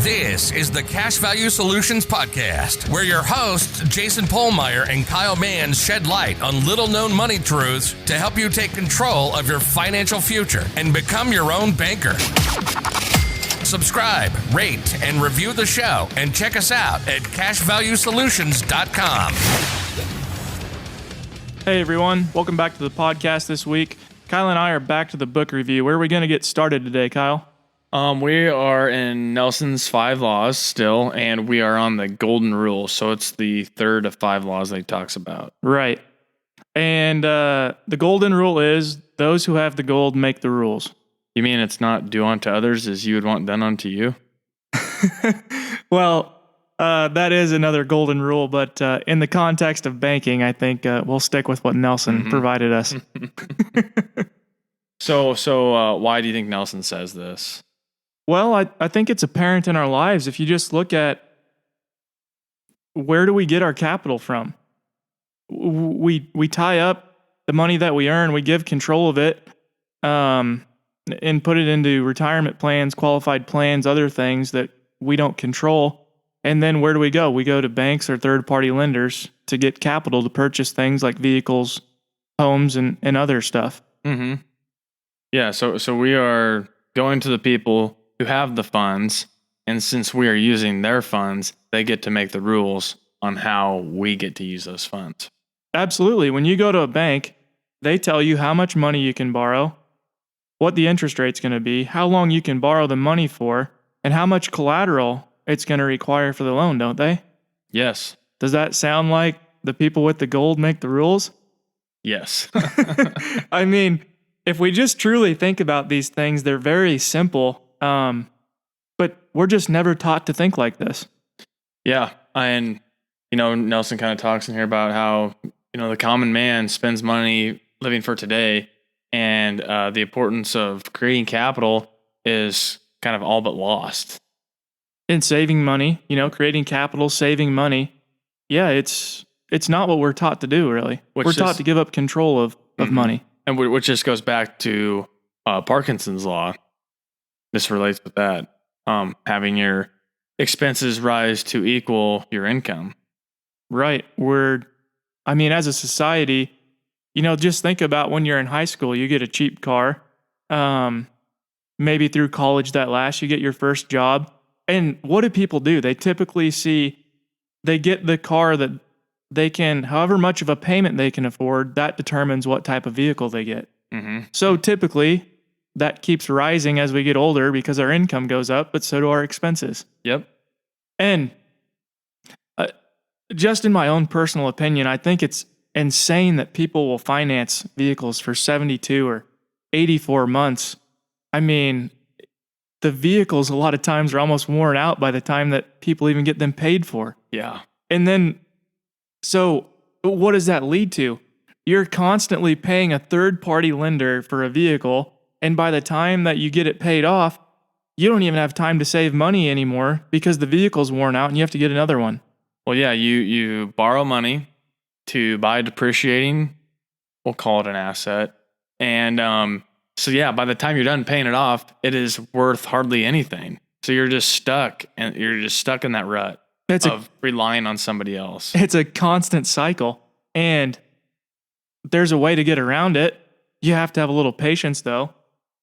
This is the Cash Value Solutions Podcast, where your hosts, Jason Pohlmeyer and Kyle Mann, shed light on little-known money truths to help you take control of your financial future and become your own banker. Subscribe, rate, and review the show, and check us out at cashvaluesolutions.com. Hey everyone, welcome back to the podcast this week. Kyle and I are back to the book review. Where are we going to get started today, Kyle? We are in Nelson's 5 Laws still, and we are on the Golden Rule. So it's the third of 5 laws that he talks about. Right. And the Golden Rule is those who have the gold make the rules. You mean it's not do unto others as you would want done unto you? Well, that is another golden rule, but in the context of banking, I think we'll stick with what Nelson provided us. So why do you think Nelson says this? Well, I think it's apparent in our lives. If you just look at where do we get our capital from? We tie up the money that we earn, we give control of it, and put it into retirement plans, qualified plans, other things that we don't control. And then where do we go? We go to banks or third-party lenders to get capital to purchase things like vehicles, homes, and other stuff. Mm-hmm. Yeah, so we are going to the people who have the funds, and since we are using their funds, they get to make the rules on how we get to use those funds. Absolutely. When you go to a bank, they tell you how much money you can borrow, what the interest rate's going to be, how long you can borrow the money for, and how much collateral it's going to require for the loan, don't they? Yes. Does that sound like the people with the gold make the rules? Yes. I mean, if we just truly think about these things, they're very simple, but we're just never taught to think like this. Yeah, and Nelson kind of talks in here about how the common man spends money living for today, and the importance of creating capital is kind of all but lost. In saving money, creating capital, saving money, yeah, it's not what we're taught to do, really. We're taught to give up control of money. And which just goes back to Parkinson's law. This relates with that. Having your expenses rise to equal your income. Right. As a society, just think about when you're in high school, you get a cheap car. Maybe through college that lasts, you get your first job. And what do people do? They typically they get the car that they can, however much of a payment they can afford, that determines what type of vehicle they get. Mm-hmm. So typically, that keeps rising as we get older because our income goes up, but so do our expenses. Yep. And just in my own personal opinion, I think it's insane that people will finance vehicles for 72 or 84 months. I mean, the vehicles a lot of times are almost worn out by the time that people even get them paid for. Yeah. And then, so what does that lead to? You're constantly paying a third-party lender for a vehicle, and by the time that you get it paid off, you don't even have time to save money anymore because the vehicle's worn out and you have to get another one. Well, yeah, you borrow money to buy a depreciating, we'll call it an asset, and so yeah, by the time you're done paying it off, it is worth hardly anything. So you're just stuck in that rut of relying on somebody else. It's a constant cycle, and there's a way to get around it. You have to have a little patience, though.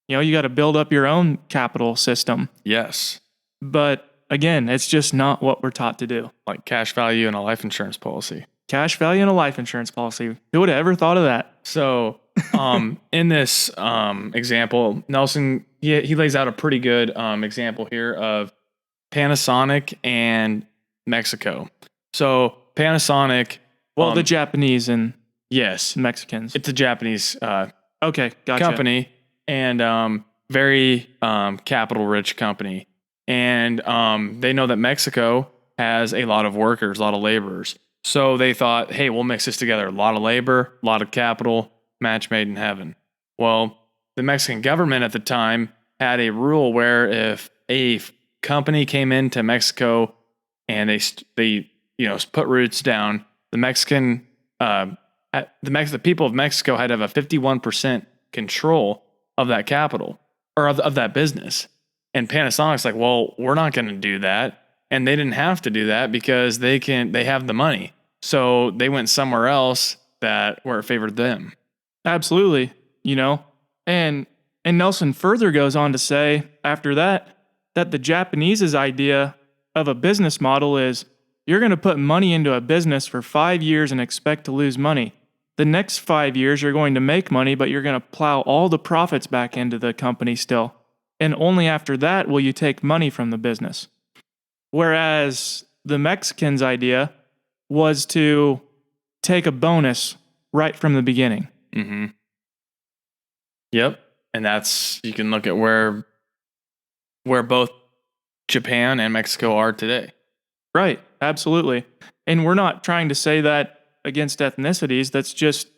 You got to build up your own capital system. Yes. But again, it's just not what we're taught to do. Like cash value and a life insurance policy. Cash value and a life insurance policy. Who would have ever thought of that? So in this example, Nelson, he lays out a pretty good example here of Panasonic and Mexico. So Panasonic... the Japanese and yes, Mexicans. It's a Japanese okay, gotcha. company and very capital-rich company. And they know that Mexico has a lot of workers, a lot of laborers. So they thought, hey, we'll mix this together. A lot of labor, a lot of capital, match made in heaven. Well, the Mexican government at the time had a rule where if a company came into Mexico and they put roots down, the people of Mexico had to have a 51% control of that capital or of that business. And Panasonic's like, well, we're not going to do that. And they didn't have to do that because they have the money. So they went somewhere else where it favored them. Absolutely. And Nelson further goes on to say after that the Japanese's idea of a business model is you're going to put money into a business for 5 years and expect to lose money. The next 5 years you're going to make money, but you're going to plow all the profits back into the company still. And only after that will you take money from the business. Whereas the Mexicans' idea was to take a bonus right from the beginning. Mm-hmm. Yep. And you can look at where both Japan and Mexico are today. Right. Absolutely. And we're not trying to say that against ethnicities. That's just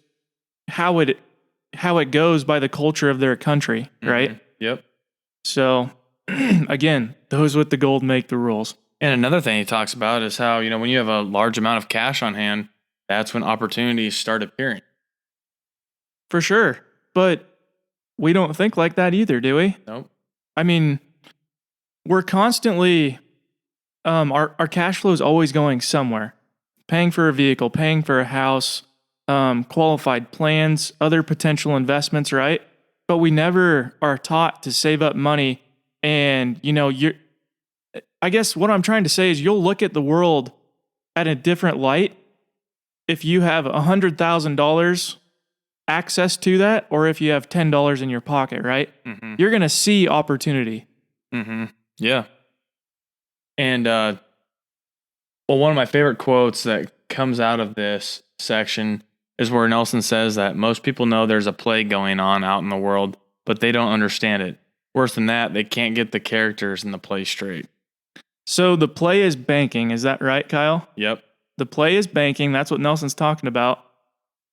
how it goes by the culture of their country. Right. Mm-hmm. Yep. So again, those with the gold make the rules. And another thing he talks about is how, when you have a large amount of cash on hand, that's when opportunities start appearing. For sure. But we don't think like that either, do we? Nope. I mean, we're constantly, our cash flow is always going somewhere. Paying for a vehicle, paying for a house, qualified plans, other potential investments, right? But we never are taught to save up money. And, I guess what I'm trying to say is you'll look at the world at a different light if you have $100,000 access to that, or if you have $10 in your pocket, right? Mm-hmm. You're going to see opportunity. Mm-hmm. Yeah. And, one of my favorite quotes that comes out of this section is where Nelson says that most people know there's a plague going on out in the world, but they don't understand it. Worse than that, they can't get the characters in the play straight. So the play is banking. Is that right, Kyle? Yep. The play is banking. That's what Nelson's talking about.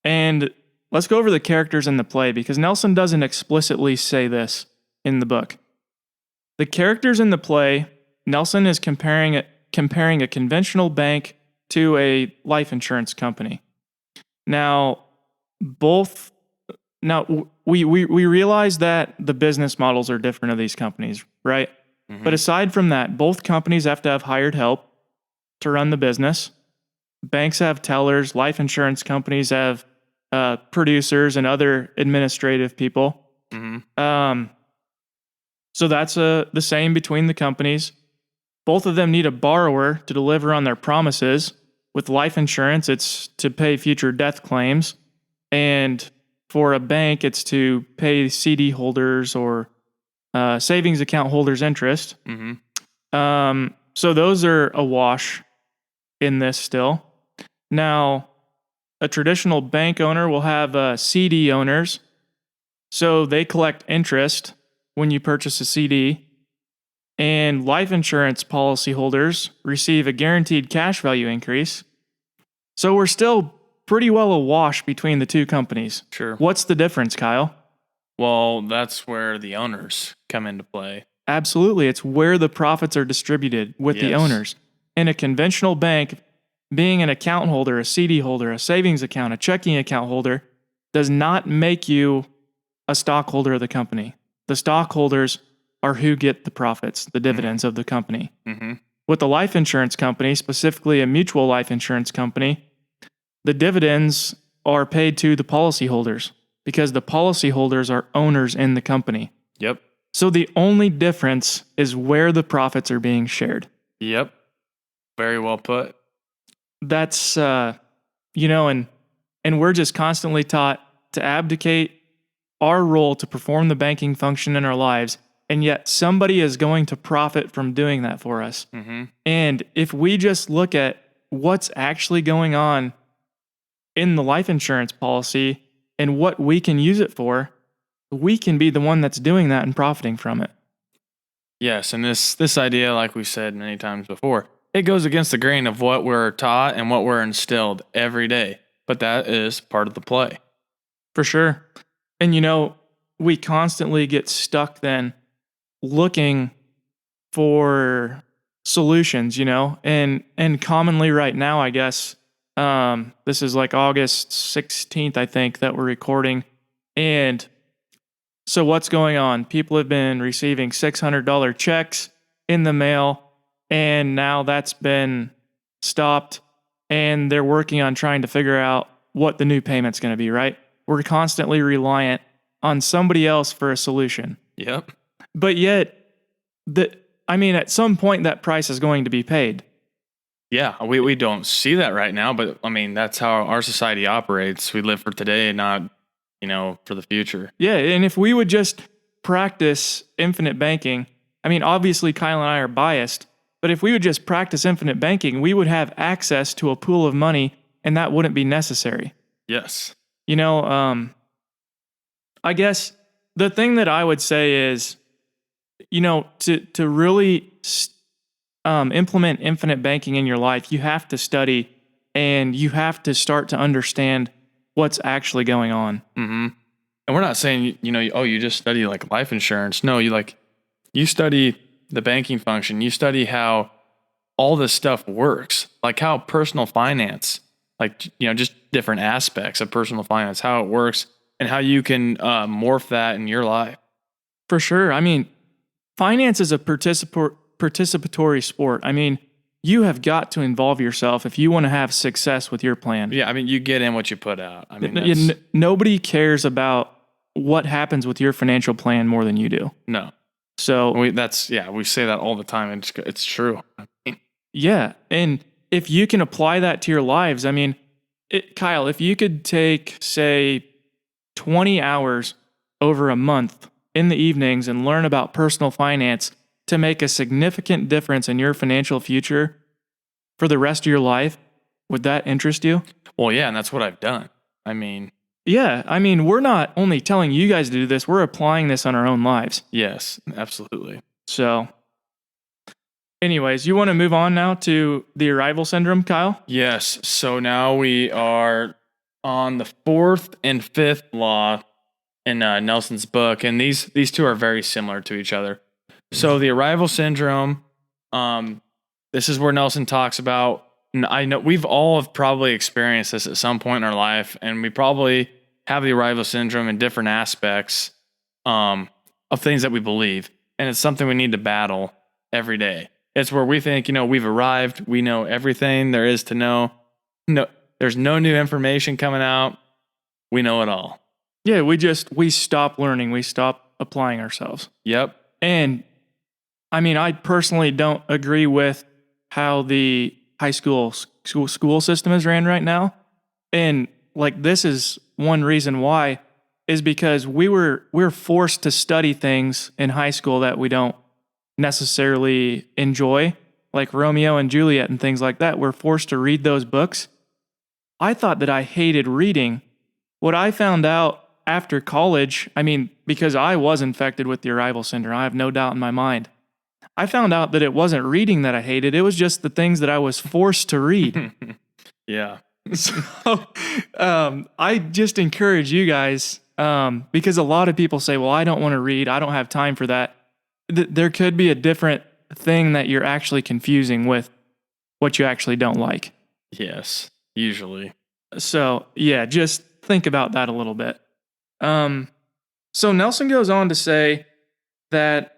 And let's go over the characters in the play, because Nelson doesn't explicitly say this in the book. The characters in the play, Nelson is comparing a conventional bank to a life insurance company. Now, we realize that the business models are different of these companies, right? Mm-hmm. But aside from that, both companies have to have hired help to run the business. Banks have tellers, life insurance companies have producers and other administrative people. Mm-hmm. So that's the same between the companies. Both of them need a borrower to deliver on their promises. With life insurance, it's to pay future death claims. And for a bank, it's to pay CD holders or savings account holders interest. Mm-hmm. So those are a wash in this still. Now, a traditional bank owner will have CD owners. So they collect interest when you purchase a CD. And life insurance policyholders receive a guaranteed cash value increase. So we're still pretty well awash between the two companies. Sure. What's the difference, Kyle? Well, that's where the owners come into play. Absolutely. It's where the profits are distributed with the owners. In a conventional bank, being an account holder, a CD holder, a savings account, a checking account holder does not make you a stockholder of the company. The stockholders are who get the profits, the dividends of the company. Mm-hmm. With the life insurance company, specifically a mutual life insurance company, the dividends are paid to the policyholders because the policyholders are owners in the company. Yep. So the only difference is where the profits are being shared. Yep. Very well put. That's, and we're just constantly taught to abdicate our role to perform the banking function in our lives, and yet somebody is going to profit from doing that for us. Mm-hmm. And if we just look at what's actually going on in the life insurance policy and what we can use it for, we can be the one that's doing that and profiting from it. Yes, and this idea, like we said many times before, it goes against the grain of what we're taught and what we're instilled every day. But that is part of the play. For sure. And we constantly get stuck then looking for solutions, and commonly right now, I guess, this is like August 16th, I think, that we're recording. And So what's going on? People have been receiving $600 checks in the mail, and now that's been stopped, and they're working on trying to figure out what the new payment's going to be, right? We're constantly reliant on somebody else for a solution. Yep. But yet, at some point that price is going to be paid. Yeah, we don't see that right now, but I mean, that's how our society operates. We live for today, not, for the future. Yeah, and if we would just practice infinite banking, obviously Kyle and I are biased, but if we would just practice infinite banking, we would have access to a pool of money, and that wouldn't be necessary. Yes. I guess the thing that I would say is, to really implement infinite banking in your life, you have to study and you have to start to understand what's actually going on. Mm-hmm. And we're not saying, you just study like life insurance. No, you study the banking function. You study how all this stuff works, like how personal finance, just different aspects of personal finance, how it works and how you can morph that in your life. For sure. Finance is a participatory sport. You have got to involve yourself if you want to have success with your plan. Yeah, you get in what you put out. Nobody cares about what happens with your financial plan more than you do. No. So we say that all the time, and it's true. Yeah, and if you can apply that to your lives, Kyle, if you could take, say, 20 hours over a month in the evenings and learn about personal finance to make a significant difference in your financial future for the rest of your life, would that interest you? Well, yeah, and that's what I've done. Yeah, we're not only telling you guys to do this, we're applying this on our own lives. Yes, absolutely. So, anyways, you want to move on now to the arrival syndrome, Kyle? Yes, so now we are on the 4th and 5th law in Nelson's book, and these two are very similar to each other. So the arrival syndrome, this is where Nelson talks about, and I know we've all have probably experienced this at some point in our life, and we probably have the arrival syndrome in different aspects of things that we believe, and it's something we need to battle every day. It's where we think, we've arrived, we know everything there is to know. No, there's no new information coming out. We know it all. Yeah, we stop learning, we stop applying ourselves. Yep. And I personally don't agree with how the high school system is ran right now. And this is one reason why, is because we're forced to study things in high school that we don't necessarily enjoy, like Romeo and Juliet and things like that. We're forced to read those books. I thought that I hated reading. What I found out after college, because I was infected with the arrival syndrome, I have no doubt in my mind. I found out that it wasn't reading that I hated. It was just the things that I was forced to read. Yeah. So I just encourage you guys, because a lot of people say, well, I don't want to read. I don't have time for that. There could be a different thing that you're actually confusing with what you actually don't like. Yes, usually. So yeah, just think about that a little bit. So Nelson goes on to say that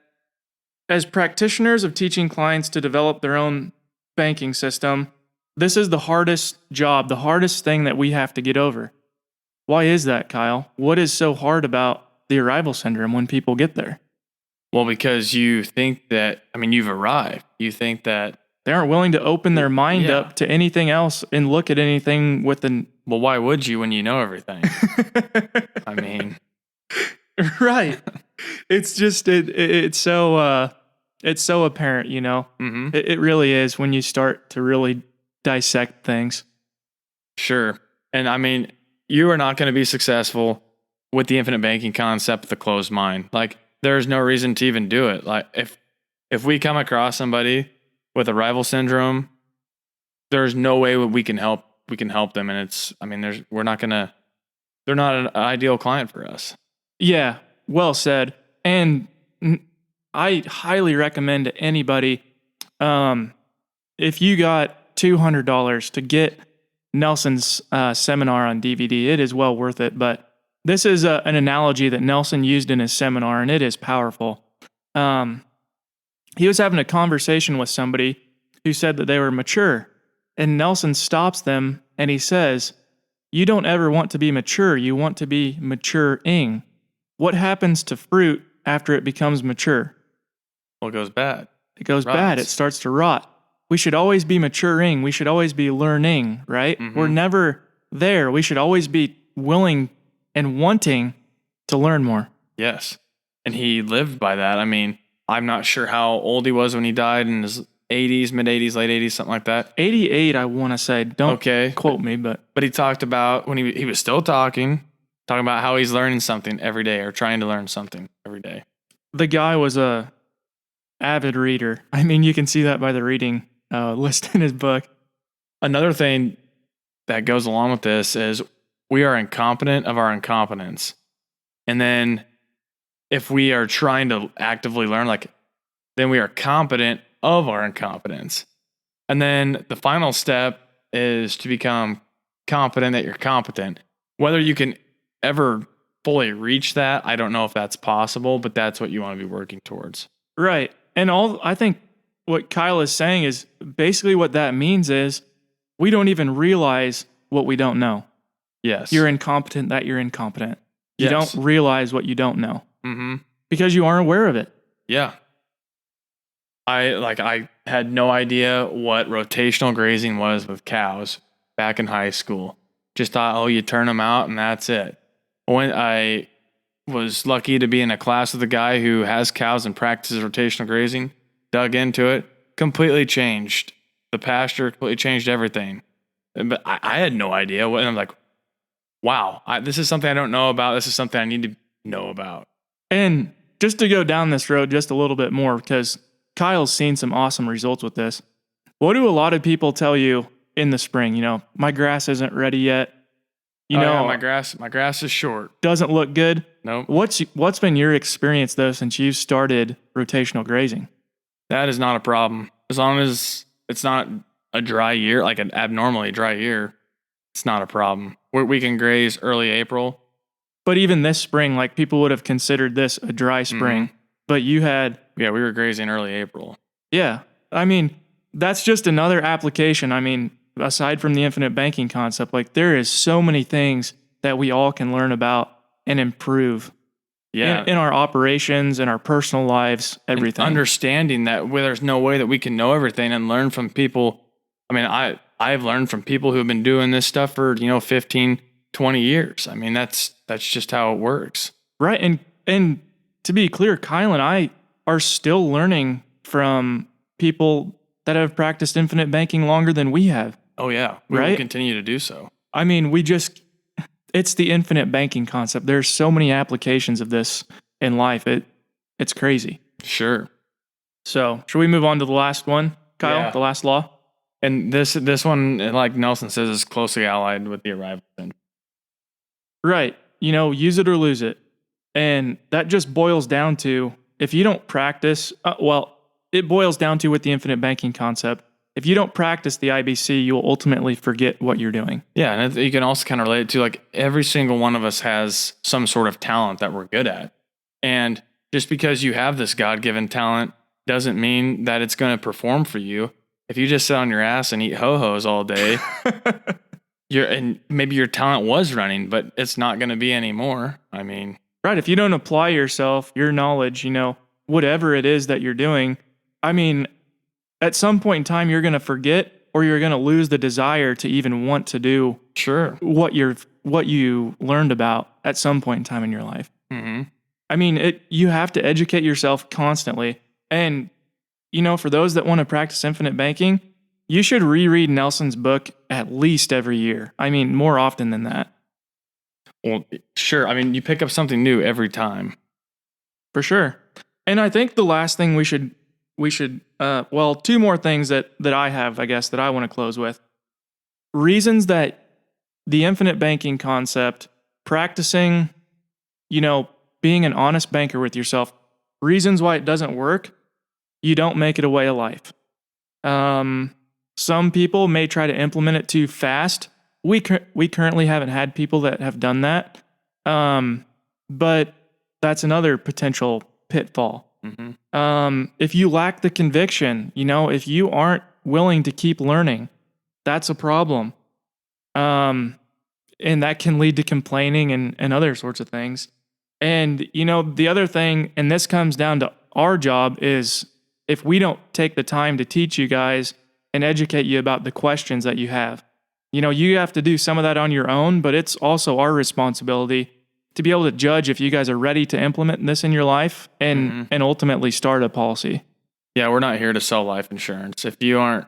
as practitioners of teaching clients to develop their own banking system, this is the hardest job, the hardest thing that we have to get over. Why is that, Kyle? What is so hard about the arrival syndrome when people get there? Well, because you think that, you've arrived. You think that they aren't willing to open their mind up to anything else and look at anything with an... Well, why would you when you know everything? Right. It's just, it's so apparent, Mm-hmm. It really is when you start to really dissect things. Sure. And you are not going to be successful with the infinite banking concept with a closed mind. There's no reason to even do it. If we come across somebody with arrival syndrome, there's no way we can help them. And they're not an ideal client for us. Yeah, well said. And I highly recommend to anybody, if you got $200 to get Nelson's seminar on DVD, it is well worth it. But This is an analogy that Nelson used in his seminar, and it is powerful. He was having a conversation with somebody who said that they were mature, and Nelson stops them and he says, "You don't ever want to be mature, you want to be maturing. What happens to fruit after it becomes mature?" Well, it goes bad. It goes bad. It starts to rot. We should always be maturing. We should always be learning, right? Mm-hmm. We're never there. We should always be willing and wanting to learn more. Yes. And he lived by that. I mean, I'm not sure how old he was when he died, in his 80s, mid-80s, late 80s, something like that. 88, I want to say. Don't quote me, but he talked about when he was still talking about how he's learning something every day, or trying to learn something every day. The guy was a avid reader. I mean, you can see that by the reading list in his book. Another thing that goes along with this is we are incompetent of our incompetence. And then if we are trying to actively learn, then we are competent of our incompetence. And then the final step is to become competent that you're competent. Whether you can ever fully reach that, I don't know if that's possible, but that's what you want to be working towards. Right. And I think what Kyle is saying is basically what that means is we don't even realize what we don't know. Yes. You're incompetent that you're incompetent. You Yes. don't realize what you don't know. Mm-hmm. Because you aren't aware of it. Yeah. I had no idea what rotational grazing was with cows back in high school. Just thought, you turn them out and that's it. When I was lucky to be in a class with a guy who has cows and practices rotational grazing, dug into it, completely changed the pasture, completely changed everything. But I had no idea what, and I'm like, wow, this is something I don't know about. This is something I need to know about. And just to go down this road just a little bit more, because Kyle's seen some awesome results with this. What do a lot of people tell you in the spring? My grass isn't ready yet. My grass is short. Doesn't look good. Nope. What's been your experience though since you started rotational grazing? That is not a problem. As long as it's not a dry year, like an abnormally dry year, it's not a problem. We can graze early April. But even this spring, people would have considered this a dry spring. Mm-hmm. But you had... Yeah, we were grazing early April. Yeah. I mean, that's just another application. I mean, aside from the infinite banking concept, there is so many things that we all can learn about and improve. Yeah. In our operations, in our personal lives, everything. And understanding that there's no way that we can know everything and learn from people. I mean, I've learned from people who have been doing this stuff for, 15, 20 years. I mean, that's just how it works. Right. And to be clear, Kyle and I are still learning from people that have practiced infinite banking longer than we have. Oh, yeah. We will continue to do so. I mean, it's the infinite banking concept. There's so many applications of this in life. It's crazy. Sure. So, should we move on to the last one, Kyle? Yeah. The last law? And this one, like Nelson says, is closely allied with the arrival syndrome. Right. Use it or lose it. And that just boils down to, if you don't practice, it boils down to with the infinite banking concept, if you don't practice the IBC, you will ultimately forget what you're doing. Yeah, and you can also kind of relate it to every single one of us has some sort of talent that we're good at. And just because you have this God-given talent doesn't mean that it's going to perform for you. If you just sit on your ass and eat ho-hos all day, and maybe your talent was running, but it's not going to be anymore. I mean... Right, if you don't apply yourself, your knowledge, whatever it is that you're doing, I mean... At some point in time, you're going to forget, or you're going to lose the desire to even want to do what you learned about at some point in time in your life. Mm-hmm. I mean, you have to educate yourself constantly. And, for those that want to practice infinite banking, you should reread Nelson's book at least every year. I mean, more often than that. Well, sure. I mean, you pick up something new every time. For sure. And I think the last thing we should two more things that I have, I guess, that I want to close with. Reasons that the infinite banking concept, practicing, being an honest banker with yourself, reasons why it doesn't work, you don't make it a way of life. Some people may try to implement it too fast. We currently haven't had people that have done that. But that's another potential pitfall. If you lack the conviction, if you aren't willing to keep learning, that's a problem. And that can lead to complaining and other sorts of things. And, the other thing, and this comes down to our job, is if we don't take the time to teach you guys and educate you about the questions that you have, you have to do some of that on your own, but it's also our responsibility to be able to judge if you guys are ready to implement this in your life and ultimately start a policy. Yeah, we're not here to sell life insurance. If you don't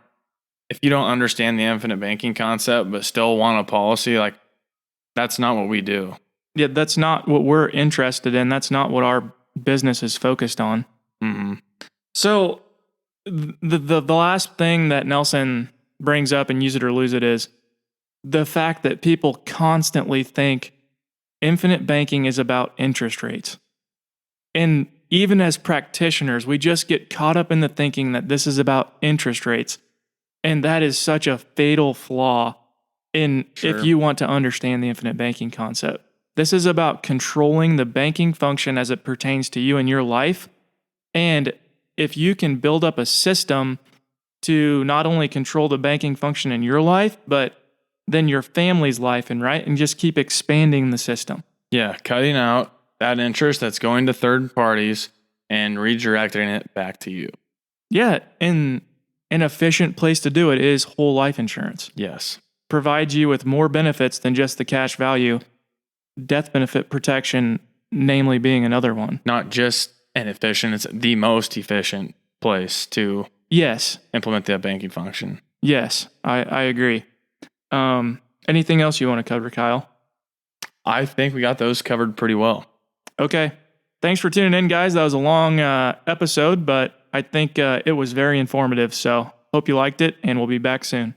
understand the infinite banking concept but still want a policy, like, that's not what we do. Yeah, that's not what we're interested in. That's not what our business is focused on. So the last thing that Nelson brings up in Use It or Lose It is the fact that people constantly think infinite banking is about interest rates. And even as practitioners, we just get caught up in the thinking that this is about interest rates. And that is such a fatal flaw if you want to understand the infinite banking concept. This is about controlling the banking function as it pertains to you and your life. And if you can build up a system to not only control the banking function in your life, but then your family's life, and just keep expanding the system. Yeah, cutting out that interest that's going to third parties and redirecting it back to you. Yeah, and an efficient place to do it is whole life insurance. Yes. Provides you with more benefits than just the cash value. Death benefit protection, namely, being another one. Not just an efficient, it's the most efficient place to implement that banking function. Yes, I agree. Anything else you want to cover, Kyle? I think we got those covered pretty well. Okay. Thanks for tuning in, guys. That was a long episode, but I think it was very informative. So hope you liked it, and we'll be back soon.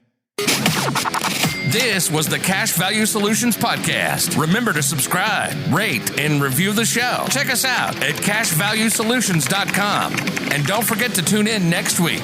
This was the Cash Value Solutions Podcast. Remember to subscribe, rate, and review the show. Check us out at cashvaluesolutions.com. And don't forget to tune in next week.